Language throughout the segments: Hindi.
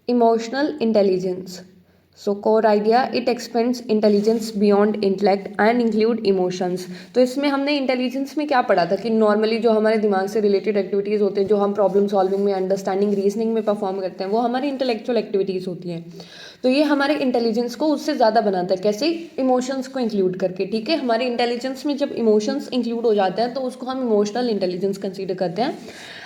Emotional intelligence. So core idea, it expands intelligence beyond intellect and include emotions. तो इसमें हमने इंटेलिजेंस में क्या पढ़ा था कि नॉर्मली जो हमारे दिमाग से रिलेटेड एक्टिविटीज़ होते हैं, जो हम प्रॉब्लम सॉल्विंग में, अंडरस्टैंडिंग, रीजनिंग में परफॉर्म करते हैं, वो हमारी इंटेलेक्चुअल एक्टिविटीज़ होती हैं। तो ये हमारे इंटेलिजेंस को उससे ज़्यादा बनाता है, कैसे? इमोशंस को इंक्लूड करके, ठीक है। हमारे इंटेलिजेंस में जब इमोशंस इंक्लूड हो जाते हैं तो उसको हम इमोशनल इंटेलिजेंस कंसीडर करते हैं।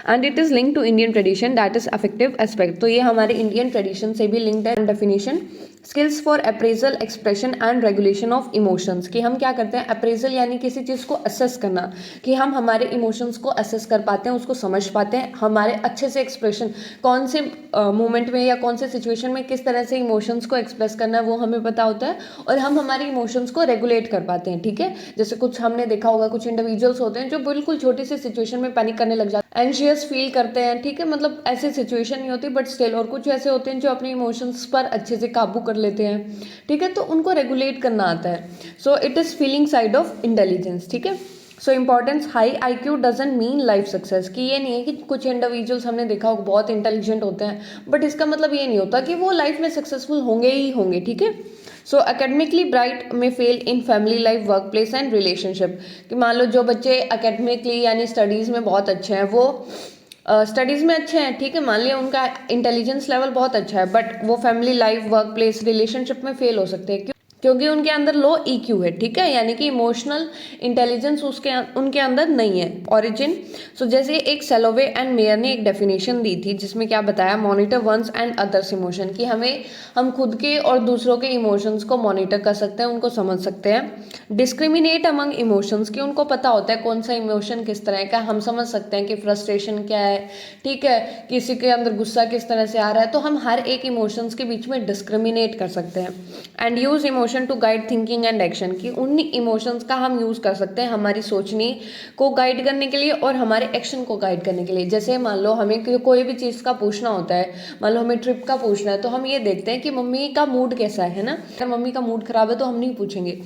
And it is link to Indian tradition, that is affective aspect. तो ये हमारे इंडियन ट्रेडिशन से भी लिंक्ड है। Definition, skills for appraisal, expression and regulation of emotions. कि हम क्या करते हैं? अप्रेजल यानी किसी चीज़ को असेस करना, कि हम हमारे इमोशंस को असेस कर पाते हैं, उसको समझ पाते हैं, हमारे अच्छे से एक्सप्रेशन कौन से मोमेंट में या कौन से सिचुएशन में किस तरह से इमोशंस को एक्सप्रेस करना है वो हमें पता होता है, और हम हमारे इमोशंस को रेगुलेट कर पाते हैं, ठीक है। जैसे कुछ हमने देखा होगा, कुछ इंडिविजुअल्स होते हैं जो बिल्कुल छोटी सी सिचुएशन में पैनिक करने लग जाते हैं, एंशियस फील करते हैं, ठीक है। मतलब ऐसी सिचुएशन नहीं होती बट स्टिल, और कुछ ऐसे होते हैं जो अपने इमोशंस पर अच्छे से काबू कर लेते हैं, ठीक है। तो उनको रेगुलेट करना आता है। So it is feeling side of intelligence, ठीक है। So importance, high IQ doesn't mean life success. कि ये नहीं है कि कुछ इंडिविजुअल्स हमने देखा हो बहुत इंटेलिजेंट होते हैं, बट इसका मतलब ये नहीं होता कि वो लाइफ में सक्सेसफुल होंगे ही होंगे, ठीक है। सो एकेडमिकली ब्राइट में fail in family life, work place and relationship. कि मान लो जो बच्चे एकेडमिकली यानी स्टडीज़ में बहुत अच्छे हैं, वो स्टडीज़ में अच्छे हैं, ठीक है, मान लिया उनका इंटेलिजेंस लेवल बहुत अच्छा है, बट वो family life, work place, relationship में फेल हो सकते हैं। क्योंकि उनके अंदर लो EQ है, ठीक है, यानी कि इमोशनल इंटेलिजेंस उनके अंदर नहीं है। ऑरिजिन, सो जैसे एक सेलोवे एंड मेयर ने एक डेफिनेशन दी थी जिसमें क्या बताया? Monitor one's and others emotion. कि हम खुद के और दूसरों के इमोशंस को मॉनिटर कर सकते हैं, उनको समझ सकते हैं। डिस्क्रिमिनेट अमंग इमोशंस, कि उनको पता होता है कौन सा इमोशन किस तरह का, हम समझ सकते हैं कि फ्रस्ट्रेशन क्या है, ठीक है, किसी के अंदर गुस्सा किस तरह से आ रहा है, तो हम हर एक इमोशंस के बीच में डिस्क्रिमिनेट कर सकते हैं। And use emotion to guide thinking and action. कि उन इमोशंस का हम यूज़ कर सकते हैं हमारी सोचने को गाइड करने के लिए और हमारे एक्शन को गाइड करने के लिए। जैसे मान लो हमें कोई भी चीज़ का पूछना होता है, मान लो हमें ट्रिप का पूछना है, तो हम ये देखते हैं कि मम्मी का मूड कैसा है ना। अगर मम्मी का मूड खराब है तो हम नहीं पूछेंगे।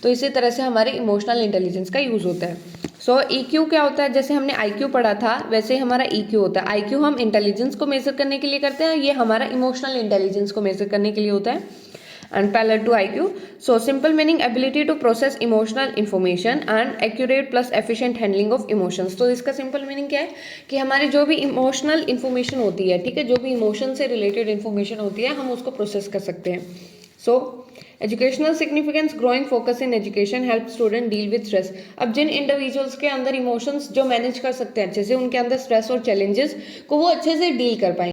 तो इसी तरह से हमारे इमोशनल इंटेलिजेंस का यूज़ होता है। सो EQ क्या होता है? जैसे हमने IQ पढ़ा था वैसे हमारा EQ होता है। IQ हम इंटेलिजेंस को मेजर करने के लिए करते हैं, ये हमारा इमोशनल इंटेलिजेंस को मेजर करने के लिए होता है। and parallel to IQ. So simple meaning, ability to process emotional information and accurate plus efficient handling of emotions. तो इसका सिंपल मीनिंग क्या है? कि हमारी जो भी इमोशनल इन्फॉर्मेशन होती है, ठीक है, जो भी इमोशन से रिलेटेड इन्फॉर्मेशन होती है, हम उसको प्रोसेस कर सकते हैं। So educational significance, growing focus in education help student deal with stress. अब जिन इंडिविजुअल्स के अंदर इमोशंस जो मैनेज कर सकते हैं अच्छे से, उनके अंदर स्ट्रेस और चैलेंजेस को वो अच्छे से डील कर पाएंगे।